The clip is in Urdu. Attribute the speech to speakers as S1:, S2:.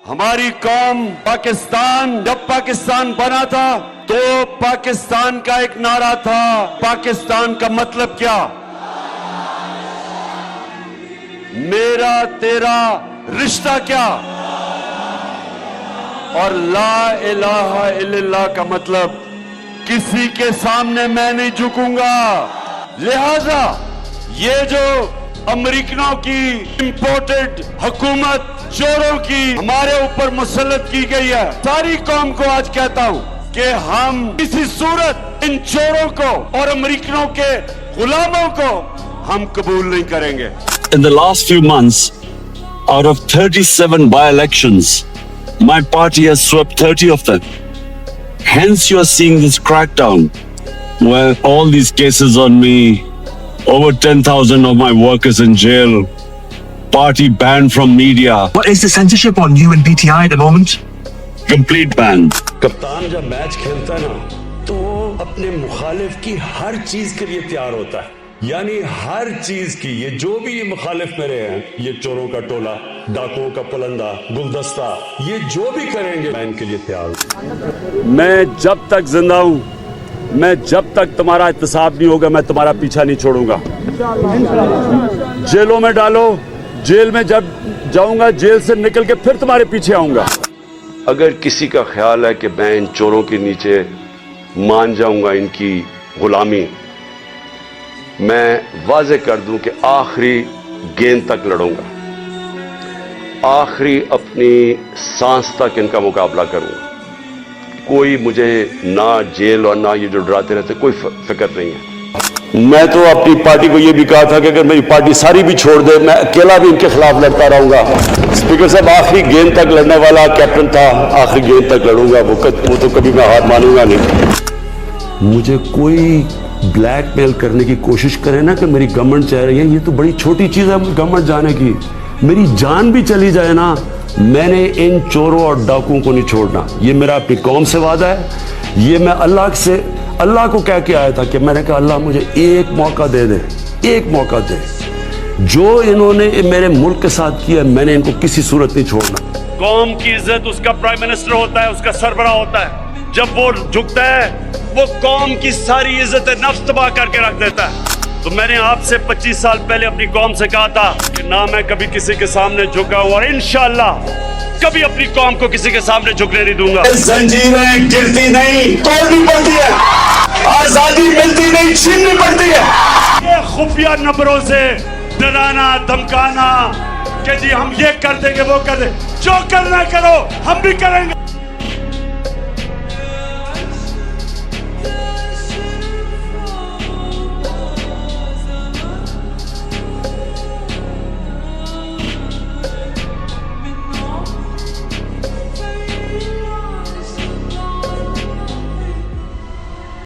S1: ہماری قوم پاکستان، جب پاکستان بنا تھا تو پاکستان کا ایک نعرہ تھا، پاکستان کا مطلب کیا؟ میرا تیرا رشتہ کیا؟ اور لا الہ الا اللہ کا مطلب کسی کے سامنے میں نہیں جھکوں گا۔ لہذا یہ جو امریکنوں کی امپورٹڈ حکومت چوروں کی ہمارے اوپر مسلط کی گئی ہے، ساری قوم کو آج کہتا ہوں کہ ہم کسی صورت ان چوروں کو اور امریکنوں کے غلاموں کو ہم قبول نہیں کریں گے۔
S2: In the last few months, out of 37 by-elections, my party has swept 30 of them. Hence you are seeing this crackdown, where all these cases on me, over 10,000 of my workers in jail, party banned from media.
S3: What is the censorship on you and PTI at the moment?
S2: Complete ban.
S4: کپتان جب میچ کھیلتا ہے نا تو وہ اپنے مخالف کی ہر چیز کے لیے تیار ہوتا ہے، یعنی ہر چیز کی، یہ جو بھی یہ مخالف میرے ہیں، یہ چوروں کا ٹولہ، ڈاکوؤں کا پلندہ، گلدستہ، یہ جو بھی کریں گے میں ان کے لیے تیار ہوں۔
S1: میں جب تک زندہ ہوں، میں جب تک تمہارا احتساب نہیں ہوگا میں تمہارا پیچھا نہیں چھوڑوں گا۔ جیلوں میں ڈالو، جیل میں جب جاؤں گا جیل سے نکل کے پھر تمہارے پیچھے آؤں گا۔ اگر کسی کا خیال ہے کہ میں ان چوروں کے نیچے مان جاؤں گا ان کی غلامی، میں واضح کر دوں کہ آخری گیند تک لڑوں گا، آخری اپنی سانس تک ان کا مقابلہ کروں گا۔ کوئی مجھے نہ جیل اور نہ یہ جو ڈراتے رہتے کوئی فکر نہیں ہے۔ میں تو اپنی پارٹی کو یہ بھی کہا تھا کہ اگر میری پارٹی ساری بھی چھوڑ دے میں اکیلا بھی ان کے خلاف لڑتا رہوں گا۔ اسپیکر صاحب آخری گیند تک لڑنے والا کیپٹن تھا، آخری گیند تک لڑوں گا، وہ تو کبھی میں ہار مانوں گا نہیں۔ مجھے کوئی بلیک میل کرنے کی کوشش کرے نا کہ میری گورنمنٹ چاہ رہی ہے، یہ تو بڑی چھوٹی چیز ہے گورنمنٹ جانے کی۔ میری جان بھی چلی جائے نا، میں نے ان چوروں اور ڈاکوؤں کو نہیں چھوڑنا۔ یہ میرا اپنی قوم سے وعدہ ہے، یہ میں اللہ کو کہہ کے آیا تھا کہ میں نے کہا اللہ مجھے ایک موقع دے دے، ایک موقع دے۔ جو انہوں نے میرے ملک کے ساتھ کیا میں نے ان کو کسی صورت نہیں چھوڑنا۔
S5: قوم کی عزت اس کا پرائم منسٹر ہوتا ہے، اس کا سربراہ ہوتا ہے، جب وہ جھکتا ہے وہ قوم کی ساری عزت نفس تباہ کر کے رکھ دیتا ہے۔ تو میں نے آپ سے 25 سال پہلے اپنی قوم سے کہا تھا کہ نہ میں کبھی کسی کے سامنے جھکا ہوں اور انشاءاللہ کبھی اپنی قوم کو کسی کے سامنے جھکنے نہیں دوں گا۔
S4: زنجیریں گرتی نہیں، توڑنی پڑتی ہے، آزادی ملتی نہیں، چھیننی پڑتی ہے۔
S5: یہ خفیہ نمبروں سے ڈرانا دھمکانا کہ جی ہم یہ کر دیں گے وہ کر دیں، جو کرنا کرو ہم بھی کریں گے۔